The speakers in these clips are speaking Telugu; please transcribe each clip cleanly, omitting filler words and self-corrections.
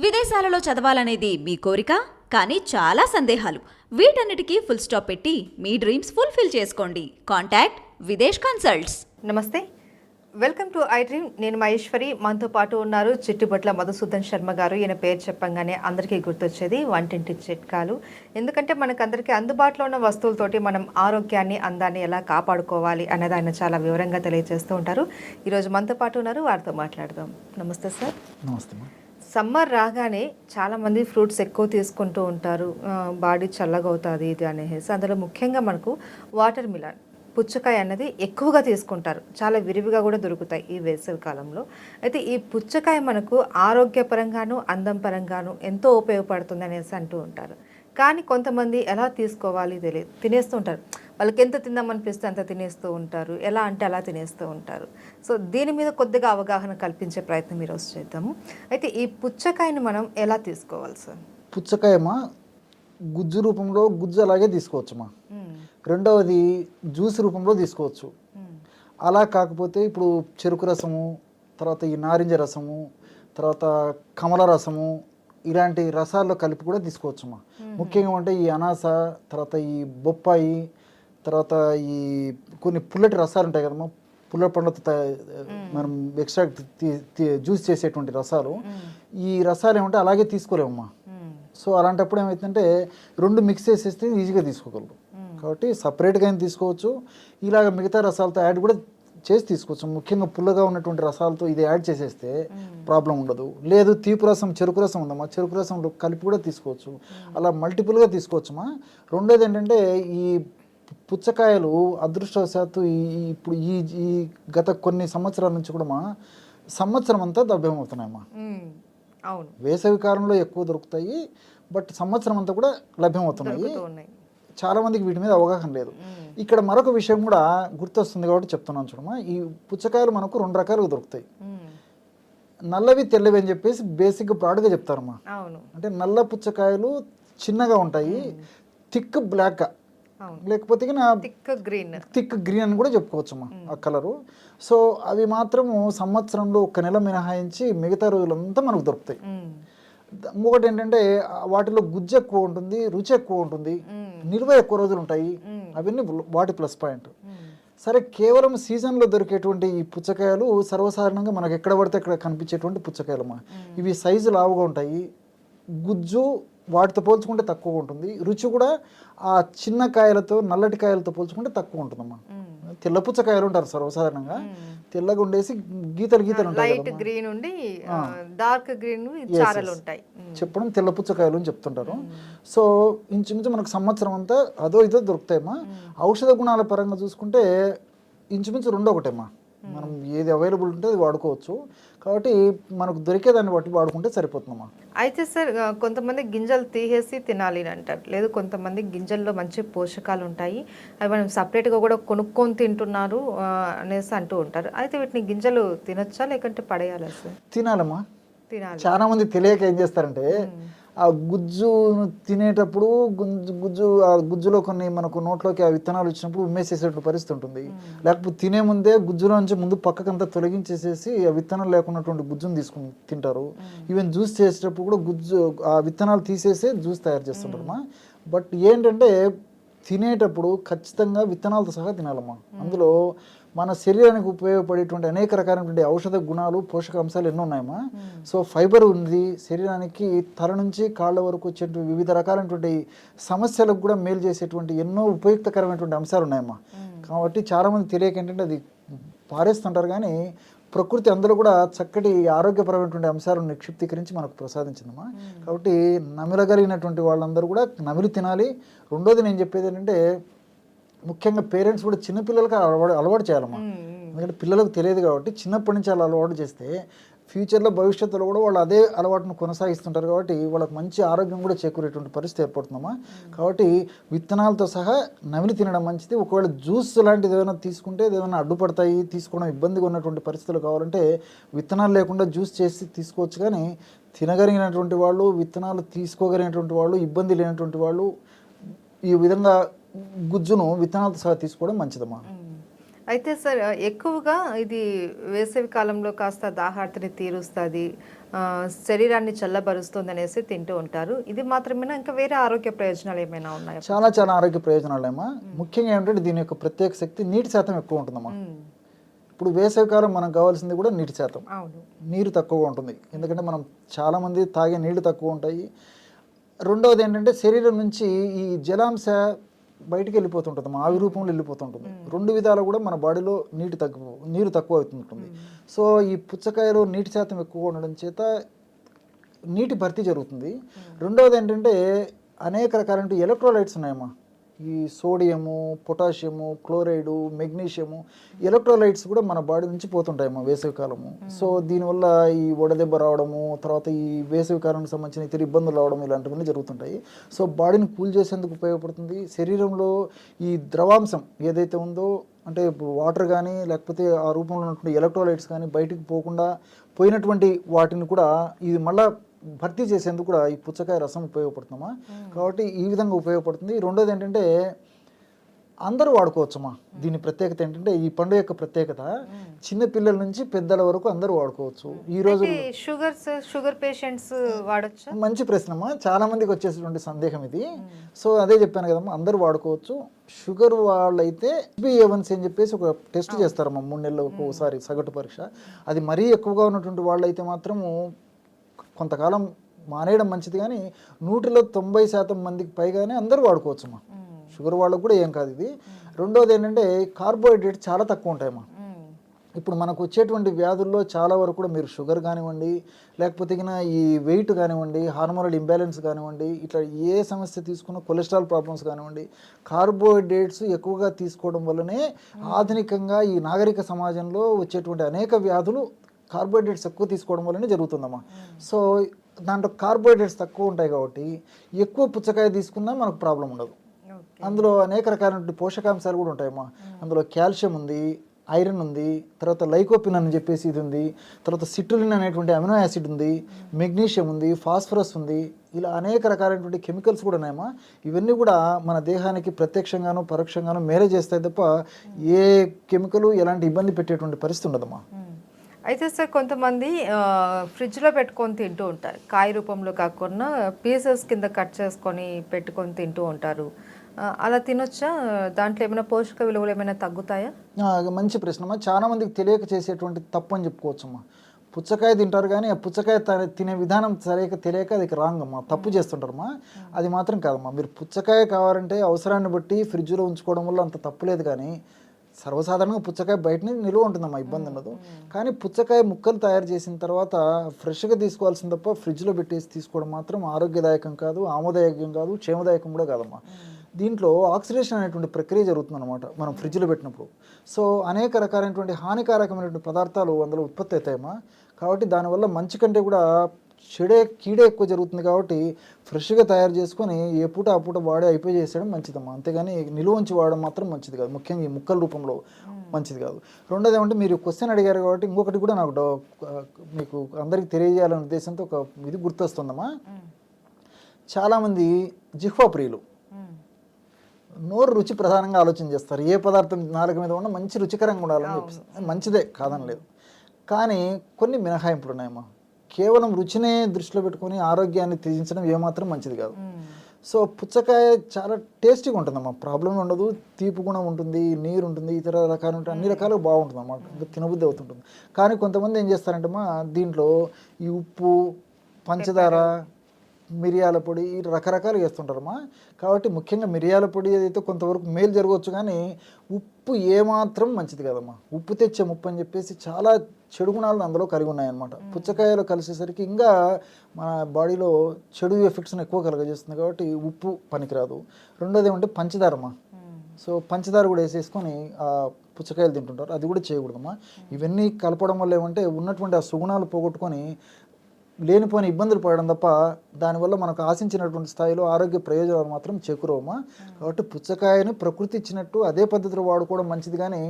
విదేశాలలో చదవాలనేది మీ కోరిక, కానీ చాలా సందేహాలు. వీటన్నిటికీ ఫుల్ స్టాప్ పెట్టి మీ డ్రీమ్స్ ఫుల్ఫిల్ చేసుకోండి. Contact Videsh consults. నమస్తే, వెల్కమ్ టు ఐ డ్రీమ్. నేను మహేశ్వరి. మనతో పాటు ఉన్నారు చిట్టుబొట్ల మధుసూదన్ శర్మ గారు. ఈయన పేరు చెప్పంగానే అందరికీ గుర్తొచ్చేది వంటింటి చిట్కాలు. ఎందుకంటే మనకందరికీ అందుబాటులో ఉన్న వస్తువులతోటి మనం ఆరోగ్యాన్ని, అందాన్ని ఎలా కాపాడుకోవాలి అనేది ఆయన చాలా వివరంగా తెలియజేస్తూ ఉంటారు. ఈరోజు మనతో పాటు ఉన్నారు, వారితో మాట్లాడదాం. నమస్తే సార్. నమస్తే. సమ్మర్ రాగానే చాలామంది ఫ్రూట్స్ ఎక్కువ తీసుకుంటూ ఉంటారు, బాడీ చల్లగా అవుతుంది ఇది అనేసి. అందులో ముఖ్యంగా మనకు వాటర్ మిలన్, పుచ్చకాయ అన్నది ఎక్కువగా తీసుకుంటారు. చాలా విరివిగా కూడా దొరుకుతాయి ఈ వేసవి కాలంలో. అయితే ఈ పుచ్చకాయ మనకు ఆరోగ్యపరంగాను, అందం పరంగాను ఎంతో ఉపయోగపడుతుంది అనేసి అంటూ ఉంటారు. కానీ కొంతమంది ఎలా తీసుకోవాలి తెలియదు, తినేస్తూ ఉంటారు. వాళ్ళకి ఎంత తిందామనిపిస్తే అంత తినేస్తూ ఉంటారు, ఎలా అంటే అలా తినేస్తూ ఉంటారు. సో దీని మీద కొద్దిగా అవగాహన కల్పించే ప్రయత్నం ఈరోజు చేద్దాము. అయితే ఈ పుచ్చకాయని మనం ఎలా తీసుకోవాలి సార్? పుచ్చకాయమా గుజ్జు రూపంలో గుజ్జు అలాగే తీసుకోవచ్చుమా. రెండవది జ్యూస్ రూపంలో తీసుకోవచ్చు. అలా కాకపోతే ఇప్పుడు చెరుకు రసము, తర్వాత ఈ నారింజ రసము, తర్వాత కమల రసము, ఇలాంటి రసాల్లో కలిపి కూడా తీసుకోవచ్చుమా. ముఖ్యంగా అంటే ఈ అనాస, తర్వాత ఈ బొప్పాయి, తర్వాత ఈ కొన్ని పుల్లటి రసాలు ఉంటాయి కదమ్మా, పుల్లటి పండ్లతో మనం ఎక్స్ట్రాక్ట్ జ్యూస్ చేసేటువంటి రసాలు. ఈ రసాలు ఏమంటే అలాగే తీసుకోలేమమ్మా. సో అలాంటప్పుడు ఏమవుతుందంటే రెండు మిక్స్ చేసేస్తే ఈజీగా తీసుకోగలరు. కాబట్టి సపరేట్గా అయినా తీసుకోవచ్చు, ఇలాగ మిగతా రసాలతో యాడ్ కూడా చేసి తీసుకోవచ్చు. ముఖ్యంగా పుల్లగా ఉన్నటువంటి రసాలతో ఇది యాడ్ చేసేస్తే ప్రాబ్లం ఉండదు. లేదు తీపి రసం, చెరుకు రసం ఉందమ్మా, చెరుకు రసంలో కలిపి కూడా తీసుకోవచ్చు. అలా మల్టిపుల్గా తీసుకోవచ్చుమా. రెండోది ఏంటంటే ఈ పుచ్చకాయలు అదృష్టవశాత్తు ఇప్పుడు ఈ గత కొన్ని సంవత్సరాల నుంచి కూడా సంవత్సరం అంతా లభ్యమవుతున్నాయమ్మా. అవును, వేసవి కాలంలో ఎక్కువ దొరుకుతాయి, బట్ సంవత్సరం అంతా కూడా లభ్యమవుతున్నాయి. చాలామందికి వీటి మీద అవగాహన లేదు. ఇక్కడ మరొక విషయం కూడా గుర్తొస్తుంది కాబట్టి చెప్తున్నాను చూడమ్మా. ఈ పుచ్చకాయలు మనకు రెండు రకాలుగా దొరుకుతాయి, నల్లవి తెల్లవి అని చెప్పేసి బేసిక్గా బ్రాడ్గా చెప్తారమ్మా. అంటే నల్ల పుచ్చకాయలు చిన్నగా ఉంటాయి, థిక్ బ్లాక్, లేకపోతే థిక్ గ్రీన్ అని కూడా చెప్పుకోవచ్చమ్మా ఆ కలరు. సో అవి మాత్రము సంవత్సరంలో ఒక నెల మినహాయించి మిగతా రోజులంతా మనకు దొరుకుతాయి. ఇంకొకటి ఏంటంటే వాటిలో గుజ్జు ఎక్కువ ఉంటుంది, రుచి ఎక్కువ ఉంటుంది, నిల్వ ఎక్కువ రోజులు ఉంటాయి. అవన్నీ వాటి ప్లస్ పాయింట్. సరే, కేవలం సీజన్లో దొరికేటువంటి ఈ పుచ్చకాయలు సర్వసాధారణంగా మనకు ఎక్కడ పడితే అక్కడ కనిపించేటువంటి పుచ్చకాయలమ్మా. ఇవి సైజు లావుగా ఉంటాయి, గుజ్జు వాటితో పోల్చుకుంటే తక్కువ ఉంటుంది, రుచి కూడా ఆ చిన్న కాయలతో నల్లటి కాయలతో పోల్చుకుంటే తక్కువ ఉంటుందమ్మా. తెల్ల పుచ్చకాయలు ఉంటారు సర్వసాధారణంగా, తెల్లగా ఉండేసి గీతలు గీతలు ఉంటాయి, చెప్పడం తెల్ల పుచ్చకాయలు అని చెప్తుంటారు. సో ఇంచుమించు మనకు సంవత్సరం అంతా అదో ఇదో దొరుకుతాయమ్మా. ఔషధ గుణాల పరంగా చూసుకుంటే ఇంచుమించు రెండో ఒకటేమ్మా. మనం ఏది అవైలబుల్ ఉంటే అది వాడుకోవచ్చు. కాబట్టి మనకు దొరికేదాన్ని బట్టి వాడుకుంటే సరిపోతుందమ్మా. అయితే సార్, కొంతమంది గింజలు తీసేసి తినాలి అని అంటారు, లేదు కొంతమంది గింజల్లో మంచి పోషకాలు ఉంటాయి, అవి మనం సపరేట్గా కూడా కొనుక్కొని తింటున్నారు అనేసి అంటూ ఉంటారు. అయితే వీటిని గింజలు తినొచ్చా లేకంటే పడేయాలా సార్? తినాలమ్మా. తినాలి. చాలా మంది తెలియక ఏం చేస్తారంటే ఆ గుజ్జు తినేటప్పుడు ఆ గుజ్జులో కొన్ని మనకు నోట్లోకి ఆ విత్తనాలు వచ్చినప్పుడు ఉమ్మేసేసేటువంటి పరిస్థితి ఉంటుంది. లేకపోతే తినే ముందే గుజ్జులో నుంచి ముందు పక్కకంతా తొలగించేసేసి ఆ విత్తనాలు లేకున్నటువంటి గుజ్జును తీసుకుని తింటారు. ఈవెన్ జ్యూస్ చేసేటప్పుడు కూడా గుజ్జు ఆ విత్తనాలు తీసేసి జ్యూస్ తయారు చేస్తుంటారమ్మా. బట్ ఏంటంటే తినేటప్పుడు ఖచ్చితంగా విత్తనాలతో సహా తినాలమ్మా. అందులో మన శరీరానికి ఉపయోగపడేటువంటి అనేక రకాలైనటువంటి ఔషధ గుణాలు, పోషకాంశాలు ఎన్నో ఉన్నాయమ్మా. సో ఫైబర్ ఉంది, శరీరానికి తల నుంచి కాళ్ళ వరకు వచ్చేటువంటి వివిధ రకాలైనటువంటి సమస్యలకు కూడా మేలు చేసేటువంటి ఎన్నో ఉపయుక్తకరమైనటువంటి అంశాలు ఉన్నాయమ్మా. కాబట్టి చాలామంది తెలియక ఏంటంటే అది పారేస్తుంటారు, కానీ ప్రకృతి అందులో కూడా చక్కటి ఆరోగ్యపరమైనటువంటి అంశాలను నిక్షిప్తీకరించి మనకు ప్రసాదించిందమ్మా. కాబట్టి నమిలగలిగినటువంటి వాళ్ళందరూ కూడా నమిలి తినాలి. రెండోది నేను చెప్పేది ఏంటంటే ముఖ్యంగా పేరెంట్స్ కూడా చిన్నపిల్లలకి అలవాటు చేయాలమ్మా. ఎందుకంటే పిల్లలకు తెలియదు కాబట్టి చిన్నప్పటి నుంచి అలా అలవాటు చేస్తే ఫ్యూచర్లో భవిష్యత్తులో కూడా వాళ్ళు అదే అలవాటును కొనసాగిస్తుంటారు. కాబట్టి వాళ్ళకి మంచి ఆరోగ్యం కూడా చేకూరేటువంటి పరిస్థితి ఏర్పడుతుందమ్మా. కాబట్టి విత్తనాలతో సహా నమిలి తినడం మంచిది. ఒకవేళ జ్యూస్ లాంటిది ఏదైనా తీసుకుంటే ఏదైనా అడ్డుపడతాయి, తీసుకోవడం ఇబ్బందిగా ఉన్నటువంటి పరిస్థితులు కావాలంటే విత్తనాలు లేకుండా జ్యూస్ చేసి తీసుకోవచ్చు. కానీ తినగలిగినటువంటి వాళ్ళు, విత్తనాలు తీసుకోగలిగినటువంటి వాళ్ళు, ఇబ్బంది లేనటువంటి వాళ్ళు ఈ విధంగా గుజ్జును విత్తనాలతో సహా తీసుకోవడం మంచిదమ్మా. అయితే సార్ ఎక్కువగా ఇది వేసవి కాలంలో కాస్త దాహార్తిని తీరుస్తుంది, శరీరాన్ని చల్లబరుస్తుంది అనేసి తింటూ ఉంటారు. ఇది మాత్రమేనా, ఇంకా వేరే ఆరోగ్య ప్రయోజనాలు ఏమైనా ఉన్నాయా? చాలా చాలా ఆరోగ్య ప్రయోజనాలేమా. ముఖ్యంగా ఏంటంటే దీని యొక్క ప్రత్యేక శక్తి నీటి శాతం ఎక్కువ ఉంటుందమ్మా. ఇప్పుడు వేసవికాలం మనకు కావాల్సింది కూడా నీటి శాతం. అవును. నీరు తక్కువగా ఉంటుంది, ఎందుకంటే మనం చాలామంది తాగే నీళ్లు తక్కువ ఉంటాయి. రెండవది ఏంటంటే శరీరం నుంచి ఈ జలాంశ బయటికి వెళ్ళిపోతుంటుంది, ఆవి రూపంలో వెళ్ళిపోతుంటుంది. రెండు విధాలు కూడా మన బాడీలో నీరు తక్కువ అవుతుంటుంది. సో ఈ పుచ్చకాయలో నీటి శాతం ఎక్కువ ఉండడం చేత నీటి భర్తీ జరుగుతుంది. రెండవది ఏంటంటే అనేక రకాల ఎలక్ట్రోలైట్స్ ఉన్నాయమ్మా. ఈ sodium, potassium, chloride, magnesium, electrolytes కూడా మన బాడీ నుంచి పోతుంటాయమ్మా వేసవికాలము. సో దీనివల్ల ఈ వడదెబ్బ రావడము, తర్వాత ఈ వేసవికాలానికి సంబంధించిన ఇతర ఇబ్బందులు రావడం ఇలాంటివన్నీ జరుగుతుంటాయి. సో బాడీని కూల్ చేసేందుకు ఉపయోగపడుతుంది. శరీరంలో ఈ ద్రవాంశం ఏదైతే ఉందో, అంటే వాటర్ కానీ లేకపోతే ఆ రూపంలో ఉన్నటువంటి ఎలక్ట్రోలైట్స్ కానీ బయటికి పోకుండా పోయినటువంటి వాటిని కూడా ఇది మళ్ళీ భర్తీ చేసేందుకు కూడా ఈ పుచ్చకాయ రసం ఉపయోగపడుతుందమ్మా. కాబట్టి ఈ విధంగా ఉపయోగపడుతుంది. రెండోది ఏంటంటే అందరూ వాడుకోవచ్చమ్మా. దీని ప్రత్యేకత ఏంటంటే, ఈ పండుగ యొక్క ప్రత్యేకత చిన్న పిల్లల నుంచి పెద్దల వరకు అందరూ వాడుకోవచ్చు. ఈ రోజు షుగర్ పేషెంట్స్ వాడచ్చు. మంచి ప్రశ్నమ్మా, చాలా మందికి వచ్చేటువంటి సందేహం ఇది. సో అదే చెప్పాను కదమ్మా, అందరూ వాడుకోవచ్చు. షుగర్ వాళ్ళైతే HbA1c అని చెప్పేసి ఒక టెస్ట్ చేస్తారమ్మా 3 నెలలకు ఒకసారి సగటు పరీక్ష. అది మరీ ఎక్కువగా ఉన్నటువంటి వాళ్ళైతే మాత్రము కొంతకాలం మానేయడం మంచిది, కానీ 100లో 90% మందికి పైగానే అందరూ వాడుకోవచ్చమ్మా. షుగర్ వాళ్ళకు కూడా ఏం కాదు ఇది. రెండోది ఏంటంటే కార్బోహైడ్రేట్స్ చాలా తక్కువ ఉంటాయమ్మా. ఇప్పుడు మనకు వచ్చేటువంటి వ్యాధుల్లో చాలా వరకు కూడా మీరు షుగర్ కానివ్వండి, లేకపోతే ఈ వెయిట్ కానివ్వండి, హార్మోనల్ ఇంబ్యాలెన్స్ కానివ్వండి, ఇట్లా ఏ సమస్య తీసుకున్న కొలెస్ట్రాల్ ప్రాబ్లమ్స్ కానివ్వండి, కార్బోహైడ్రేట్స్ ఎక్కువగా తీసుకోవడం వల్లనే ఆధునికంగా ఈ నాగరిక సమాజంలో వచ్చేటువంటి అనేక వ్యాధులు కార్బోహైడ్రేట్స్ ఎక్కువ తీసుకోవడం వల్లనే జరుగుతుందమ్మా. సో దాంట్లో కార్బోహైడ్రేట్స్ తక్కువ ఉంటాయి కాబట్టి ఎక్కువ పుచ్చకాయ తీసుకున్నా మనకు ప్రాబ్లం ఉండదు. అందులో అనేక రకాలైన పోషకాంశాలు కూడా ఉంటాయమ్మా. అందులో కాల్షియం ఉంది, ఐరన్ ఉంది, తర్వాత లైకోపిన్ అని చెప్పేసి ఇది ఉంది, తర్వాత సిట్రులిన్ అనేటువంటి అమినో యాసిడ్ ఉంది, మెగ్నీషియం ఉంది, ఫాస్ఫరస్ ఉంది, ఇలా అనేక రకాలైనటువంటి కెమికల్స్ కూడా ఉన్నాయమ్మా. ఇవన్నీ కూడా మన దేహానికి ప్రత్యక్షంగాను పరోక్షంగాను మేలు చేస్తాయి తప్ప ఏ కెమికల్ ఎలాంటి ఇబ్బంది పెట్టేటువంటి పరిస్థితి ఉండదమ్మా. అయితే సార్ కొంతమంది ఫ్రిడ్జ్లో పెట్టుకొని తింటూ ఉంటారు, కాయ రూపంలో కాకుండా పీసెస్ కింద కట్ చేసుకొని పెట్టుకొని తింటూ ఉంటారు. అలా తినొచ్చా? దాంట్లో ఏమైనా పోషక విలువలు ఏమైనా తగ్గుతాయా? మంచి ప్రశ్నమ్మా. చాలా మందికి తెలియక చేసేటువంటి తప్పు అని చెప్పుకోవచ్చమ్మా. పుచ్చకాయ తింటారు కానీ ఆ పుచ్చకాయ తినే విధానం సరిగ్గా తెలియక అది రాంగ్ అమ్మా, తప్పు చేస్తుంటారమ్మా. అది మాత్రం కాదమ్మా. మీరు పుచ్చకాయ కావాలంటే అవసరాన్ని బట్టి ఫ్రిడ్జ్లో ఉంచుకోవడం వల్ల అంత తప్పు లేదు, కానీ సర్వసాధారణంగా పుచ్చకాయ బయటనే నిలువ ఉంటుందమ్మా, ఇబ్బంది ఉండదు. కానీ పుచ్చకాయ ముక్కలు తయారు చేసిన తర్వాత ఫ్రెష్గా తీసుకోవాల్సింది తప్ప ఫ్రిడ్జ్లో పెట్టేసి తీసుకోవడం మాత్రం ఆరోగ్యదాయకం కాదు, ఆమోదాయకం కాదు, క్షేమదాయకం కూడా కాదమ్మా. దీంట్లో ఆక్సిడేషన్ అనేటువంటి ప్రక్రియ జరుగుతుంది అనమాట మనం ఫ్రిడ్జ్లో పెట్టినప్పుడు. సో అనేక రకాలైనటువంటి హానికారకమైనటువంటి పదార్థాలు అందులో ఉత్పత్తి అవుతాయమ్మా. కాబట్టి దానివల్ల మంచి కంటే కూడా కీడే ఎక్కువ జరుగుతుంది. కాబట్టి ఫ్రెష్గా తయారు చేసుకొని ఏ పూట ఆ పూట వాడే అయిపోయి చేసేయడం మంచిదమ్మా. అంతేగాని నిలువ ఉంచి వాడడం మాత్రం మంచిది కాదు, ముఖ్యంగా ఈ ముక్కల రూపంలో మంచిది కాదు. రెండోది ఏమంటే, మీరు క్వశ్చన్ అడిగారు కాబట్టి ఇంకొకటి కూడా నాకు మీకు అందరికీ తెలియజేయాలనే ఉద్దేశంతో ఒక ఇది గుర్తొస్తుందమ్మా. చాలామంది జిహ్వా ప్రియులు, నోరు రుచి ప్రధానంగా ఆలోచన చేస్తారు. ఏ పదార్థం నాలుగు మీద ఉన్న మంచి రుచికరంగా ఉండాలని చెప్పి మంచిదే కాదనలేదు, కానీ కొన్ని మినహాయింపులు ఉన్నాయమ్మా. కేవలం రుచినే దృష్టిలో పెట్టుకొని ఆరోగ్యాన్ని త్యజించడం ఏమాత్రం మంచిది కాదు. సో పుచ్చకాయ చాలా టేస్టీగా ఉంటుందమ్మా, ప్రాబ్లం ఉండదు, తీపి గుణం ఉంటుంది, నీరు ఉంటుంది, ఇతర రకాలు ఉంటాయి, అన్ని రకాలుగా బాగుంటుంది అన్నమాట, ఇంకా తినబుద్ధి అవుతుంటుంది. కానీ కొంతమంది ఏం చేస్తారంటే దీంట్లో ఈ ఉప్పు, పంచదార, మిరియాల పొడి రకరకాలు వేస్తుంటారమ్మా. కాబట్టి ముఖ్యంగా మిరియాల పొడి ఏదైతే కొంతవరకు మేలు జరగవచ్చు, కానీ ఉప్పు ఏమాత్రం మంచిది కదమ్మా. ఉప్పు తెచ్చే ముప్పు అని చెప్పేసి చాలా చెడు గుణాలను అందులో కలిగి ఉన్నాయన్నమాట. పుచ్చకాయలో కలిసేసరికి ఇంకా మన బాడీలో చెడు ఎఫెక్ట్స్ని ఎక్కువ కలగజేస్తుంది, కాబట్టి ఉప్పు పనికిరాదు. రెండోది ఏమంటే పంచదారమ్మా. సో పంచదార కూడా వేసేసుకొని పుచ్చకాయలు తింటుంటారు, అది కూడా చేయకూడదమ్మా. ఇవన్నీ కలపడం వల్ల ఏమంటే ఉన్నటువంటి ఆ సుగుణాలు పోగొట్టుకొని లేనిపోయిన ఇబ్బందులు పడడం తప్ప దానివల్ల మనకు ఆశించినటువంటి స్థాయిలో ఆరోగ్య ప్రయోజనాలు మాత్రం చేకూరవమ్మా. కాబట్టి పుచ్చకాయని ప్రకృతి ఇచ్చినట్టు అదే పద్ధతిలో వాడుకోవడం మంచిది, కానీ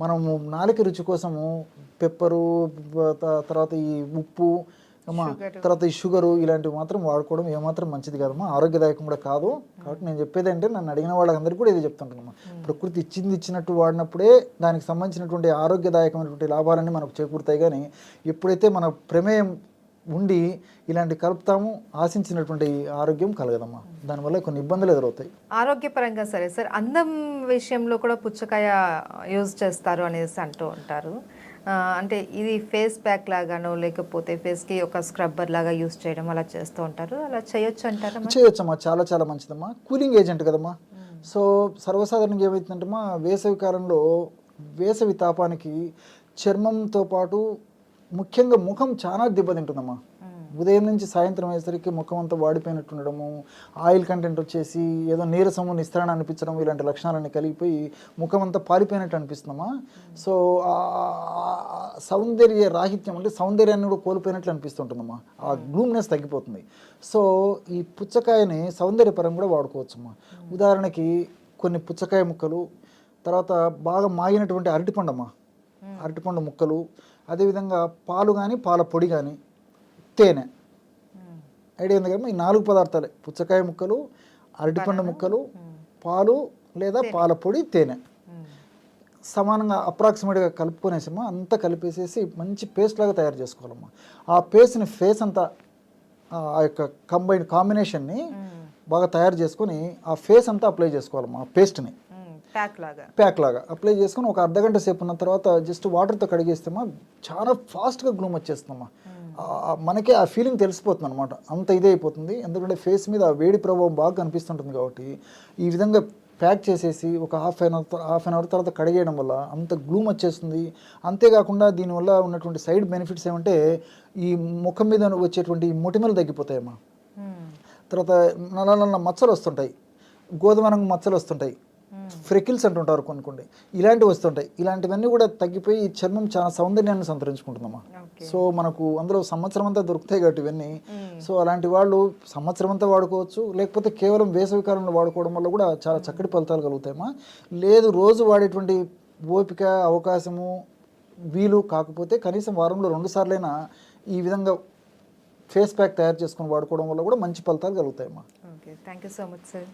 మనము నాలుక రుచి కోసము పెప్పరు, తర్వాత ఈ ఉప్పు, అమ్మా తర్వాత ఈ షుగరు ఇలాంటివి మాత్రం వాడుకోవడం ఏమాత్రం మంచిది కాదమ్మా, ఆరోగ్యదాయకం కూడా కాదు. కాబట్టి నేను చెప్పేది అంటే నన్ను అడిగిన వాళ్ళందరికీ కూడా ఇది చెప్తుంటానమ్మా, ప్రకృతి ఇచ్చినట్టు వాడినప్పుడే దానికి సంబంధించినటువంటి ఆరోగ్యదాయకమైనటువంటి లాభాలన్నీ మనకు చేకూరుతాయి. కానీ ఎప్పుడైతే మన ప్రమేయం ఉండి ఇలాంటి కలుపుతాము ఆశించినటువంటి ఆరోగ్యం కలగదమ్మా, దానివల్ల కొన్ని ఇబ్బందులు ఎదురవుతాయి. ఆరోగ్యపరంగా సరే సార్, అందం విషయంలో కూడా పుచ్చకాయ యూజ్ చేస్తారు అనేసి అంటూ ఉంటారు. అంటే ఇది ఫేస్ ప్యాక్ లాగానో లేకపోతే ఫేస్కి ఒక స్క్రబ్బర్ లాగా యూజ్ చేయడం అలా చేస్తూ ఉంటారు, అలా చేయొచ్చు అంటారా? చేయొచ్చమ్మా, చాలా చాలా మంచిదమ్మా, కూలింగ్ ఏజెంట్ కదమ్మా. సో సర్వసాధారణంగా ఏమవుతుందంటమ్మా, వేసవి కాలంలో వేసవి తాపానికి చర్మంతో పాటు ముఖ్యంగా ముఖం చాలా దెబ్బతింటుందమ్మా. ఉదయం నుంచి సాయంత్రం అయ్యేసరికి ముఖం అంతా వాడిపోయినట్టు ఉండడము, ఆయిల్ కంటెంట్ వచ్చేసి ఏదో నీరసము నిస్త్రాణ అనిపించడం, ఇలాంటి లక్షణాలన్నీ కలిగిపోయి ముఖం అంతా పాలిపోయినట్టు అనిపిస్తుందమ్మా. సో సౌందర్య రాహిత్యం అంటే సౌందర్యాన్ని కూడా కోల్పోయినట్లు అనిపిస్తుంటుందమ్మా, ఆ గ్లూమ్నెస్ తగ్గిపోతుంది. సో ఈ పుచ్చకాయని సౌందర్యపరం కూడా వాడుకోవచ్చమ్మా. ఉదాహరణకి కొన్ని పుచ్చకాయ ముక్కలు, తర్వాత బాగా మాగినటువంటి అరటిపండమ్మా, అరటిపండు ముక్కలు, అదేవిధంగా పాలు కానీ పాల పొడి కానీ తేనె, ఐడియా ఉంది కదా. ఈ 4 పదార్థాలే, పుచ్చకాయ ముక్కలు, అరటిపండు ముక్కలు, పాలు లేదా పాల పొడి, తేనె సమానంగా అప్రాక్సిమేట్గా కలుపుకొనేసమ్మా, అంతా కలిపేసేసి మంచి పేస్ట్ లాగా తయారు చేసుకోవాలమ్మా. ఆ పేస్ట్ని ఫేస్ అంతా ఆ యొక్క కాంబినేషన్ని బాగా తయారు చేసుకొని ఆ ఫేస్ అంతా అప్లై చేసుకోవాలమ్మా. ఆ పేస్ట్ని ప్యాక్ లాగా అప్లై చేసుకొని ఒక అర్ధగంట సేపు ఉన్న తర్వాత జస్ట్ వాటర్తో కడిగేస్తామా, చాలా ఫాస్ట్గా గ్లూమ్ వచ్చేస్తుందమ్మా. మనకే ఆ ఫీలింగ్ తెలిసిపోతుంది అనమాట, అంత ఇదే అయిపోతుంది. ఎందుకంటే ఫేస్ మీద ఆ వేడి ప్రభావం బాగా కనిపిస్తుంటుంది. కాబట్టి ఈ విధంగా ప్యాక్ చేసేసి ఒక హాఫ్ అన్ అవర్ తర్వాత కడిగేయడం వల్ల అంత గ్లూమ్ వచ్చేస్తుంది. అంతేకాకుండా దీనివల్ల ఉన్నటువంటి సైడ్ బెనిఫిట్స్ ఏమంటే ఈ ముఖం మీద వచ్చేటువంటి మొటిమలు తగ్గిపోతాయమ్మా. తర్వాత నల్ల మచ్చలు వస్తుంటాయి, గోధుమ రంగు మచ్చలు వస్తుంటాయి, ఫ్రెకిల్స్ అంటుంటారు కొన్ని, ఇలాంటివి వస్తుంటాయి. ఇలాంటివన్నీ కూడా తగ్గిపోయి చర్మం చాలా సౌందర్యాన్ని సంతరించుకుంటుందమ్మా. సో మనకు అందులో సంవత్సరం అంతా దొరుకుతాయి కాబట్టి ఇవన్నీ. సో అలాంటి వాళ్ళు సంవత్సరం అంతా వాడుకోవచ్చు, లేకపోతే కేవలం వేసవి కాలంలో వాడుకోవడం వల్ల కూడా చాలా చక్కటి ఫలితాలు కలుగుతాయమ్మా. లేదు రోజు వాడేటువంటి ఓపిక అవకాశము వీలు కాకపోతే కనీసం వారంలో 2 సార్లైనా ఈ విధంగా ఫేస్ ప్యాక్ తయారు చేసుకొని వాడుకోవడం వల్ల కూడా మంచి ఫలితాలు కలుగుతాయమ్మా. Okay, thank you so much sir.